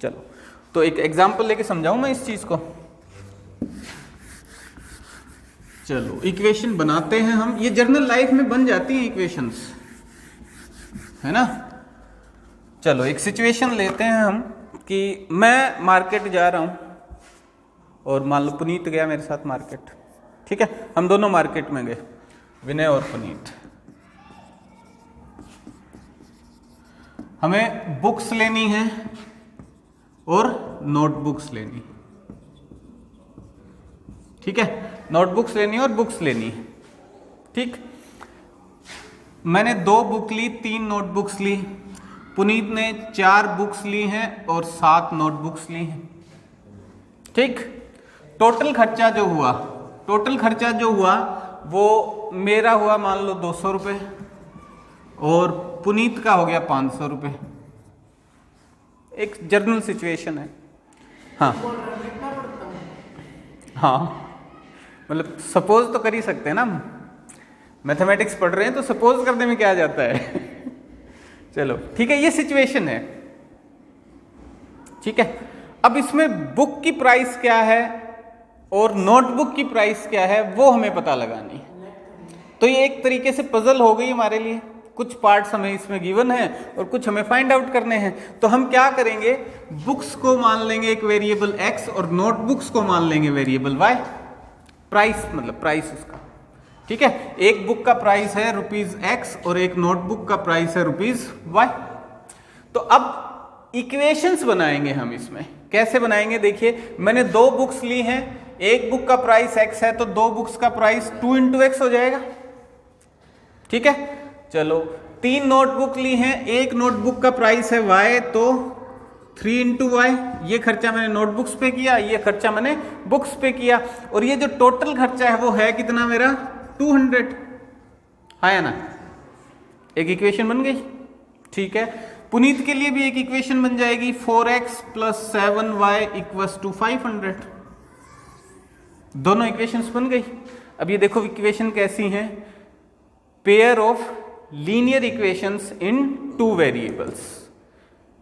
चलो तो एक एग्जांपल लेके समझाऊं मैं इस चीज को। चलो इक्वेशन बनाते हैं हम, ये जर्नल लाइफ में बन जाती हैं इक्वेशंस, है ना। चलो एक सिचुएशन लेते हैं हम कि मैं मार्केट जा रहा हूं और मान लो पुनीत गया मेरे साथ मार्केट, ठीक है, हम दोनों मार्केट में गए, विनय और पुनीत। हमें बुक्स लेनी है और नोटबुक्स लेनी, ठीक है, नोटबुक्स लेनी और बुक्स लेनी है, ठीक। मैंने 2 बुक ली, 3 नोटबुक्स ली, पुनीत ने 4 बुक्स ली हैं और 7 नोटबुक्स ली हैं, ठीक। टोटल खर्चा जो हुआ वो मेरा हुआ मान लो 200 रुपये और पुनीत का हो गया 500 रुपये। एक जर्नल सिचुएशन है। हाँ मतलब सपोज तो कर ही सकते हैं ना, मैथमेटिक्स पढ़ रहे हैं तो सपोज करने में क्या जाता है। चलो ठीक है, ये सिचुएशन है, ठीक है। अब इसमें बुक की प्राइस क्या है और नोटबुक की प्राइस क्या है वो हमें पता लगानी है। तो ये एक तरीके से पजल हो गई हमारे लिए, कुछ पार्ट्स हमें इसमें गिवन है और कुछ हमें फाइंड आउट करने हैं। तो हम क्या करेंगे, बुक्स को मान लेंगे एक वेरिएबल x और नोटबुक्स को मान लेंगे वेरिएबल y। प्राइस मतलब प्राइस उसका, ठीक है। एक बुक का प्राइस है ₹x और एक नोटबुक का प्राइस है ₹y। तो अब इक्वेशंस बनाएंगे हम इसमें। कैसे बनाएंगे, देखिए मैंने 2 बुक्स ली हैं, एक बुक का प्राइस x है तो 2 बुक्स का प्राइस 2 × x हो जाएगा, ठीक है। चलो 3 नोटबुक ली हैं, एक नोटबुक का प्राइस है y तो 3 × y, ये खर्चा मैंने नोटबुक्स पे किया, ये खर्चा मैंने बुक्स पे किया, और ये जो टोटल खर्चा है वो है कितना मेरा 200, है ना। एक इक्वेशन बन गई, ठीक है। पुनीत के लिए भी एक इक्वेशन बन जाएगी 4x + 7y = 500। दोनों इक्वेशंस बन गई। अब ये देखो इक्वेशन कैसी हैं, pair of linear equations in 2 variables.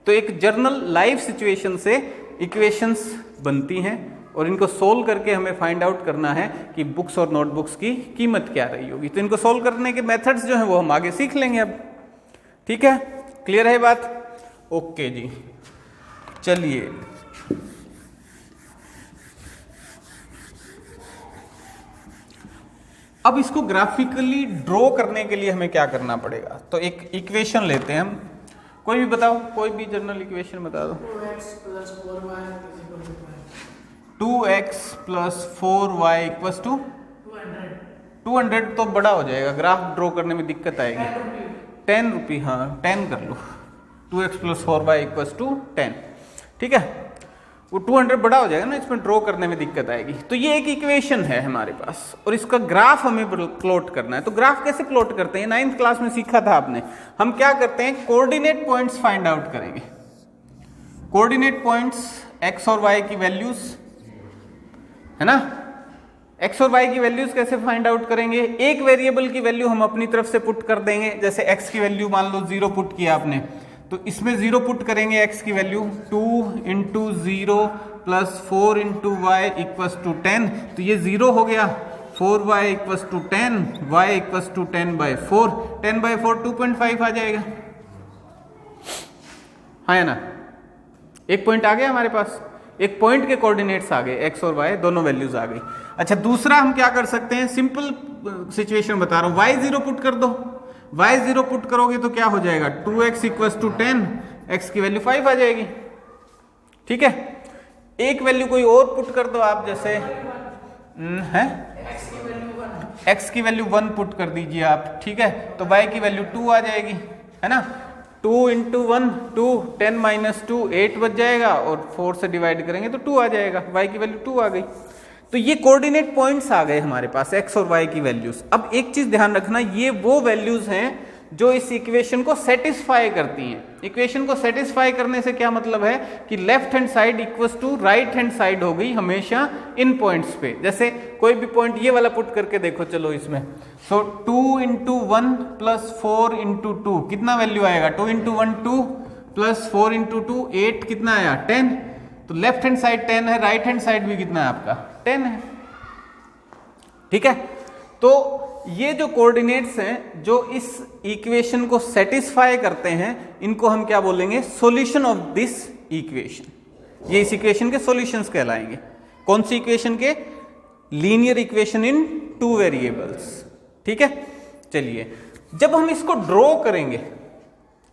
तो एक जर्नल लाइफ सिचुएशन से इक्वेशंस बनती हैं और इनको सोल्व करके हमें फाइंड आउट करना है कि बुक्स और नोटबुक्स की कीमत क्या रही होगी। तो इनको सोल्व करने के मेथड्स जो हैं वो हम आगे सीख लेंगे अब, ठीक है। क्लियर है बात? ओके जी, चलिए अब इसको ग्राफिकली ड्रॉ करने के लिए हमें क्या करना पड़ेगा। तो एक इक्वेशन लेते हैं हम, कोई भी बताओ, कोई भी जर्नल इक्वेशन बता दो। 2x + 4y = 200 तो बड़ा हो जाएगा, ग्राफ ड्रॉ करने में दिक्कत आएगी। 10 रुपये, हाँ 10 कर लो, 2x + 4y = 10, ठीक है। वो 200 बड़ा हो जाएगा ना, इसमें ड्रॉ करने में दिक्कत आएगी। तो ये एक इक्वेशन है हमारे पास और इसका ग्राफ हमें प्लॉट करना है। तो ग्राफ कैसे प्लॉट करते हैं, 9th क्लास में सीखा था आपने। हम क्या करते हैं, कोऑर्डिनेट पॉइंट्स फाइंड आउट करेंगे। कोऑर्डिनेट पॉइंट्स x और y की वैल्यूज है ना। x और y की वैल्यूज कैसे फाइंड आउट करेंगे, एक वेरिएबल की वैल्यू हम अपनी तरफ से पुट कर देंगे। जैसे x की वैल्यू मान लो 0 पुट किया आपने, तो इसमें 0 पुट करेंगे, x की वैल्यू 2 × 0 + 4 × y = 10। तो ये 0 हो गया, 4y = 10, y = 10/4, 10/4 2.5 आ जाएगा, है ना। एक पॉइंट आ गया हमारे पास, एक पॉइंट के कोऑर्डिनेट्स आ गए, x और y दोनों वैल्यूज आ गई। अच्छा दूसरा हम क्या कर सकते हैं, सिंपल सिचुएशन बता रहा हूं, y0 पुट कर दो। y0 पुट करोगे तो क्या हो जाएगा, 2x = 10, x की वैल्यू 5 आ जाएगी, ठीक है। एक वैल्यू कोई और पुट कर दो आप, जैसे है x की वैल्यू 1 पुट कर दीजिए आप, ठीक है। तो y की वैल्यू 2 आ जाएगी, है ना। 2 × 1 2, 10 - 2 8 बच जाएगा और 4 से डिवाइड करेंगे तो 2 आ जाएगा, y की वैल्यू 2 आ गई। तो ये कोऑर्डिनेट पॉइंट्स आ गए हमारे पास, x और y की वैल्यूज। अब एक चीज ध्यान रखना, ये वो वैल्यूज हैं जो इस इक्वेशन को सेटिस्फाई करती हैं। इक्वेशन को सेटिस्फाई करने से क्या मतलब है कि left hand side equals to right hand side हो गई हमेशा इन पॉइंट्स पे। जैसे कोई भी पॉइंट ये वाला पुट करके देखो, चलो इसमें, सो 2 × 1 + 4 × 2 कितना वैल्यू आएगा, 2 × 1 2, प्लस 4 इंटू 2 8 कितना आया 10। तो लेफ्ट हैंड साइड 10 है, राइट हैंड साइड भी कितना है आपका 10 है। ठीक है, तो ये जो कोऑर्डिनेट्स हैं जो इस इक्वेशन को सेटिस्फाई करते हैं, इनको हम क्या बोलेंगे, सॉल्यूशन ऑफ दिस इक्वेशन। ये इस इक्वेशन के सॉल्यूशंस कहलाएंगे। कौन सी इक्वेशन के? Linear equation in 2 variables. ठीक है, चलिए जब हम इसको ड्रॉ करेंगे,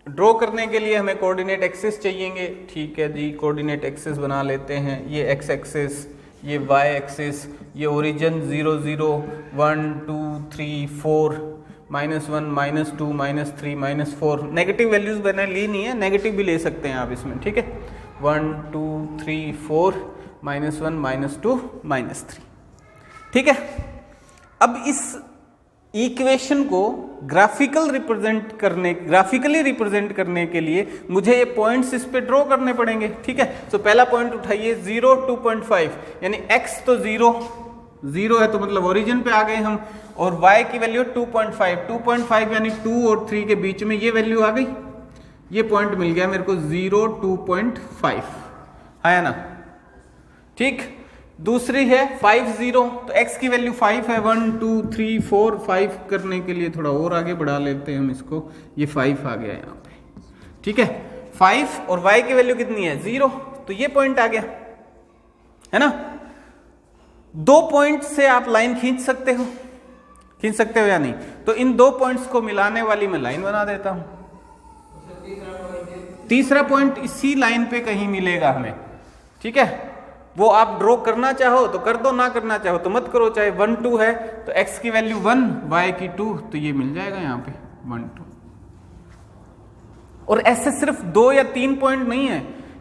ड्रॉ करने के लिए हमें कोऑर्डिनेट एक्सिस चाहिएंगे। ठीक है जी, कोऑर्डिनेट एक्सिस बना लेते हैं। ये एक्स एक्सिस, ये वाई एक्सिस, ये ओरिजिन 0 0 1 2 3 4 -1 -2 -3 -4। नेगेटिव वैल्यूज मैंने ली नहीं है, नेगेटिव भी ले सकते हैं आप इसमें। ठीक है, 1 2 3 4 -1 -2 -3। ठीक है, अब इस इक्वेशन को ग्राफिकली रिप्रेजेंट करने के लिए मुझे ये पॉइंट्स इस पे ड्रॉ करने पड़ेंगे। ठीक है, तो पहला पॉइंट उठाइए 0 2.5, यानी x तो 0 है, तो मतलब ओरिजिन पे आ गए हम, और y की वैल्यू 2.5 यानी 2 और 3 के बीच में ये वैल्यू आ गई। ये पॉइंट मिल गया मेरे को 0 2.5 है ना। ठीक, दूसरी है 5 0, तो x की वैल्यू 5 है। 1 2 3 4 5 करने के लिए थोड़ा और आगे बढ़ा लेते हैं हम इसको, ये 5 आ गया यहाँ पे। ठीक है, 5 और y की वैल्यू कितनी है 0, तो ये पॉइंट आ गया है ना। 2 पॉइंट से आप लाइन खींच सकते हो या नहीं? तो इन 2 पॉइंट्स को मिलाने वाली मैं लाइन बना देता हूं। तीसरा पॉइंट इसी लाइन पे कहीं मिलेगा हमें। ठीक है, वो आप ड्रॉ करना चाहो तो कर दो, ना करना चाहो तो मत करो। चाहे 1 2 है तो x की वैल्यू 1, y की 2, तो ये मिल जाएगा यहाँ पे 1 2। और ऐसे सिर्फ 2 या 3 पॉइंट नहीं है,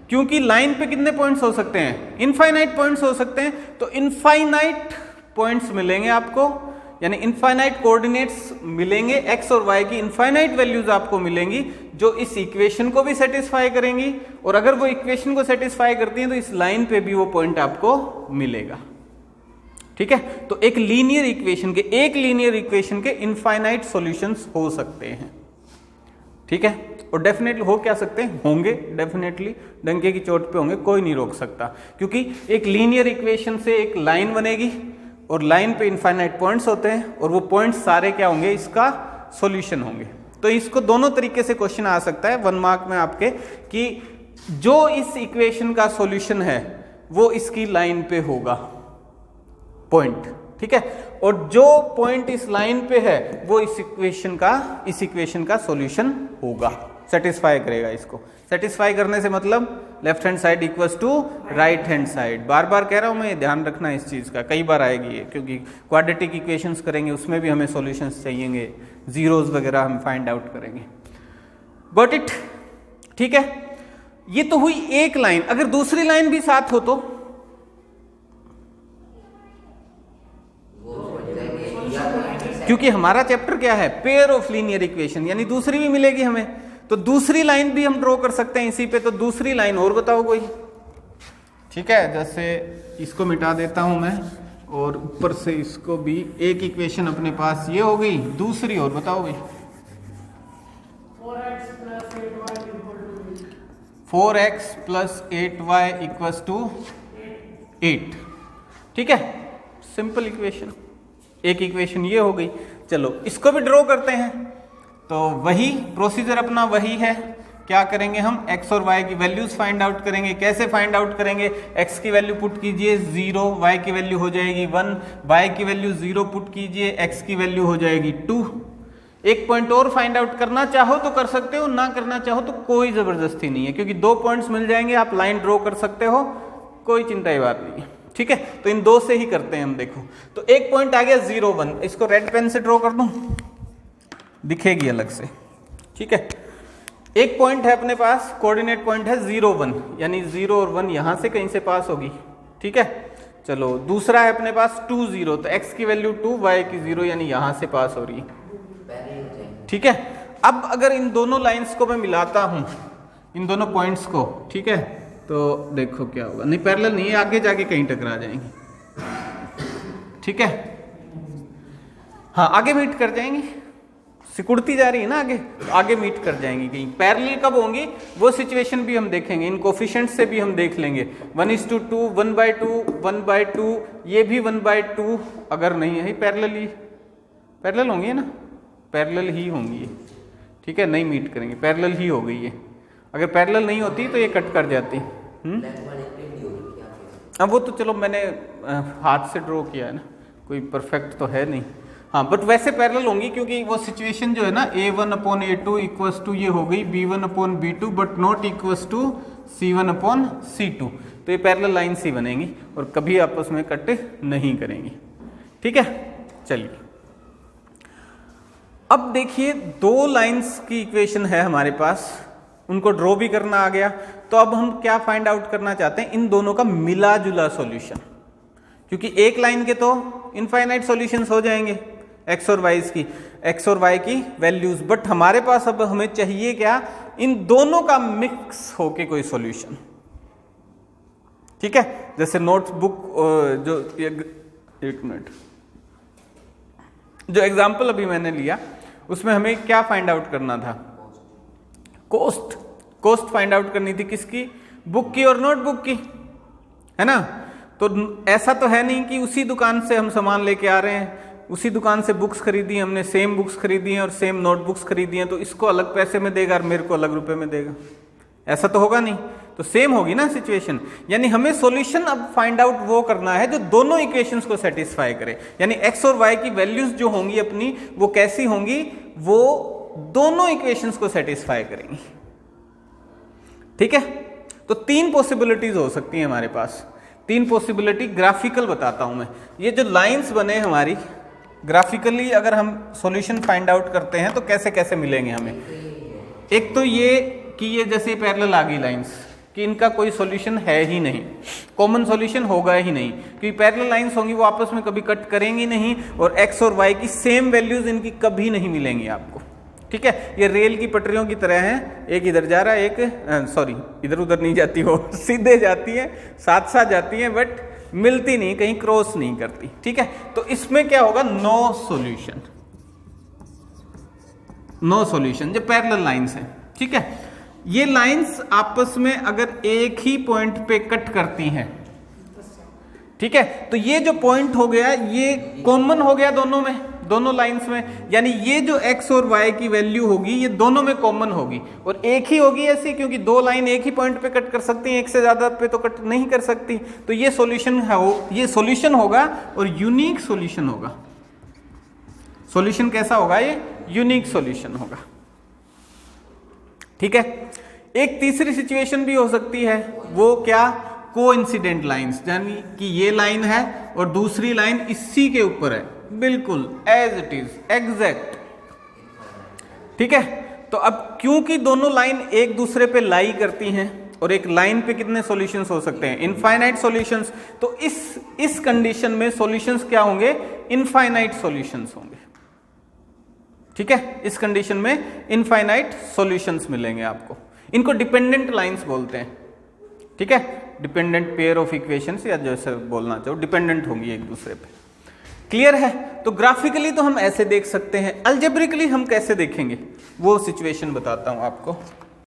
क्योंकि लाइन पे कितने पॉइंट्स हो सकते हैं? इनफाइनाइट पॉइंट्स हो सकते हैं। तो इनफाइनाइट पॉइंट्स मिलेंगे आपको, यानी इनफाइनाइट कोऑर्डिनेट्स मिलेंगे, x और y की इनफाइनाइट वैल्यूज आपको मिलेंगी जो इस इक्वेशन को भी सेटिस्फाई करेंगी, और अगर वो इक्वेशन को सेटिस्फाई करती हैं तो इस लाइन पे भी वो पॉइंट आपको मिलेगा। ठीक है, तो एक लीनियर इक्वेशन के इनफाइनाइट सॉल्यूशंस हो सकते हैं। ठीक है, और डेफिनेटली हो क्या सकते हैं? होंगे डेफिनेटली, डंके की चोट पे होंगे, कोई नहीं रोक सकता, क्योंकि एक लीनियर इक्वेशन से एक लाइन बनेगी और लाइन पे इनफाइनाइट पॉइंट्स होते हैं, और वो पॉइंट्स सारे क्या होंगे? इसका सॉल्यूशन होंगे। तो इसको दोनों तरीके से क्वेश्चन आ सकता है 1 मार्क में आपके, कि जो इस इक्वेशन का सॉल्यूशन है वो इसकी लाइन पे होगा पॉइंट। ठीक है, और जो पॉइंट इस लाइन पे है वो इस इक्वेशन का सॉल्यूशन होगा, सेटिस्फाई करेगा इसको। सेटिस्फाई करने से मतलब left hand side equals to right hand side. बार बार कह रहा हूं मैं, ध्यान रखना इस चीज का, कई बार आएगी ये, क्योंकि क्वाड्रेटिक इक्वेशंस करेंगे उसमें भी हमें सॉल्यूशंस चाहिएंगे, जीरोस वगैरह हम फाइंड आउट करेंगे। Got it? ठीक है, ये तो हुई एक लाइन। अगर दूसरी लाइन भी साथ हो तो क्योंकि हमारा चैप्टर क्या है? पेयर ऑफ लीनियर इक्वेशन, यानी दूसरी भी मिलेगी हमें, तो दूसरी लाइन भी हम ड्रॉ कर सकते हैं इसी पे। तो दूसरी लाइन और बताओ कोई। ठीक है, जैसे इसको मिटा देता हूं मैं, और ऊपर से इसको भी, एक इक्वेशन अपने पास ये हो गई, दूसरी और बताओ भाई। 4x plus 8y equals to 8। ठीक है, सिंपल इक्वेशन, एक इक्वेशन ये हो गई। चलो इसको भी ड्रॉ करते हैं, तो वही प्रोसीजर अपना वही है। क्या करेंगे हम? x और y की वैल्यूज फाइंड आउट करेंगे। कैसे फाइंड आउट करेंगे? x की वैल्यू पुट कीजिए 0, y की वैल्यू हो जाएगी 1, y की वैल्यू 0 पुट कीजिए, x की वैल्यू हो जाएगी 2। एक पॉइंट और फाइंड आउट करना चाहो तो कर सकते हो, ना करना चाहो तो कोई जबरदस्ती नहीं है, क्योंकि 2 पॉइंट्स मिल जाएंगे, आप लाइन ड्रॉ कर सकते हो, कोई चिंता की बात नहीं है। ठीक है, तो इन 2 से ही करते हैं हम। देखो, तो एक पॉइंट आ गया 0 1, इसको रेड पेन से ड्रॉ कर दूं, दिखेगी अलग से। ठीक है, एक पॉइंट है अपने पास, कोऑर्डिनेट पॉइंट है 0 1, यानी 0 और 1 यहां से कहीं से पास होगी। ठीक है, चलो दूसरा है अपने पास 2 0, तो x की वैल्यू 2, y की 0, यानी यहां से पास हो रही है। ठीक है, अब अगर इन दोनों लाइंस को मैं मिलाता हूं, इन दोनों पॉइंट्स को, ठीक है, तो देखो क्या होगा। नहीं, पैरेलल नहीं है, आगे जाके कहीं टकरा जाएंगे। ठीक है, हाँ आगे मीट कर जाएंगे, सिकुड़ती जा रही है ना आगे, तो आगे मीट कर जाएंगी कहीं। पैरेलल कब होंगी वो सिचुएशन भी हम देखेंगे, इन कोफिशिएंट से भी हम देख लेंगे। 1:2, 1/2, 1/2, ये भी 1/2 अगर नहीं है, पैरेलल होंगी ना, पैरेलल ही होंगी, ठीक है, नहीं मीट करेंगे, पैरेलल ही हो गई है। अगर पैरेलल नहीं होती तो ये कट कर जाती। अब वो तो चलो मैंने हाथ से ड्रॉ किया है ना, कोई परफेक्ट तो है नहीं, हाँ, बट वैसे पैरेलल होंगी क्योंकि वो सिचुएशन जो है ना A1/A2 इक्वल्स टू ये हो गई B1/B2 but not equals to C1/C2, तो ये पैरेलल लाइन्स ही बनेंगी और कभी आपस में कट नहीं करेंगी, ठीक है। चलिए अब देखिए, दो लाइन्स की इक्वेशन है हमारे पास, उनको ड्रॉ भी करना आ गया, तो अब हम क्या फाइंड आउट करना चाहते हैं, इन दोनों का मिला जुला सॉल्यूशन, क्योंकि एक लाइन के तो इनफाइनाइट सॉल्यूशंस हो जाएंगे एक्स और वाई की वैल्यूज, बट हमारे पास अब हमें चाहिए क्या, इन दोनों का मिक्स होके कोई सॉल्यूशन, ठीक है। जैसे नोटबुक जो एक मिनट, जो एग्जाम्पल अभी मैंने लिया उसमें हमें क्या फाइंड आउट करना था, कॉस्ट फाइंड आउट करनी थी, किसकी, बुक की और नोटबुक की, है ना। तो ऐसा तो है नहीं कि उसी दुकान से हम सामान लेके आ रहे हैं, उसी दुकान से बुक्स खरीदी हमने, सेम बुक्स खरीदी हैं और सेम नोटबुक्स खरीदी हैं, तो इसको अलग पैसे में देगा और मेरे को अलग रुपए में देगा, ऐसा तो होगा नहीं, तो सेम होगी ना सिचुएशन। यानी हमें सॉल्यूशन अब फाइंड आउट वो करना है जो दोनों इक्वेशंस को सेटिस्फाई करे, यानी एक्स और वाई की वैल्यूज जो होंगी अपनी वो कैसी होंगी, वो दोनों इक्वेशंस को सेटिस्फाई करेंगी, ठीक है। तो तीन पॉसिबिलिटीज हो सकती हैं हमारे पास, तीन पॉसिबिलिटी ग्राफिकल बताता हूं मैं। ये जो लाइंस बने हमारी ग्राफिकली अगर हम सॉल्यूशन फाइंड आउट करते हैं तो कैसे कैसे मिलेंगे हमें, एक तो ये कि ये जैसे पैरेलल आ गई लाइंस कि इनका कोई सॉल्यूशन है ही नहीं, कॉमन सॉल्यूशन होगा ही नहीं, क्योंकि पैरेलल लाइंस होंगी वो आपस में कभी कट करेंगी नहीं और एक्स और वाई की सेम वैल्यूज इनकी कभी नहीं मिलेंगी आपको, ठीक है। ये रेल की पटरियों की तरह है, एक इधर जा रहा है, एक सॉरी इधर उधर नहीं जाती, वो सीधे जाती है, साथ साथ जाती है, बट मिलती नहीं, कहीं क्रॉस नहीं करती, ठीक है। तो इसमें क्या होगा, नो सॉल्यूशन जो पैरेलल लाइंस है, ठीक है। ये लाइंस आपस में अगर एक ही पॉइंट पे कट करती हैं, ठीक है, तो ये जो पॉइंट हो गया ये कॉमन हो गया दोनों में, दोनों लाइंस में, यानी ये जो x और y की वैल्यू होगी ये दोनों में कॉमन होगी और एक ही होगी ऐसी, क्योंकि दो लाइन एक ही पॉइंट पे कट कर सकती हैं, एक से ज्यादा पे तो कट नहीं कर सकती। तो ये सॉल्यूशन है, ये सॉल्यूशन होगा और यूनिक सॉल्यूशन होगा। सॉल्यूशन कैसा होगा, ये यूनिक सॉल्यूशन होगा, ठीक है। एक तीसरी सिचुएशन भी हो सकती है, वो क्या, कोइंसिडेंट लाइंस, यानी कि ये लाइन है और दूसरी लाइन इसी के ऊपर है, बिल्कुल एज इट इज एग्जैक्ट, ठीक है। तो अब क्योंकि दोनों लाइन एक दूसरे पे लाई करती हैं और एक लाइन पे कितने सॉल्यूशंस हो सकते हैं, इनफाइनाइट सॉल्यूशंस, तो इस कंडीशन में सॉल्यूशंस क्या होंगे, इनफाइनाइट सॉल्यूशंस होंगे, ठीक है। इस कंडीशन में इनफाइनाइट सॉल्यूशंस मिलेंगे आपको, इनको डिपेंडेंट लाइंस बोलते हैं, ठीक है। डिपेंडेंट पेयर ऑफ इक्वेशंस या जैसे बोलना चाहो, डिपेंडेंट होंगी एक दूसरे पे, क्लियर है। तो ग्राफिकली तो हम ऐसे देख सकते हैं, अलजेब्रिकली हम कैसे देखेंगे वो सिचुएशन बताता हूं आपको।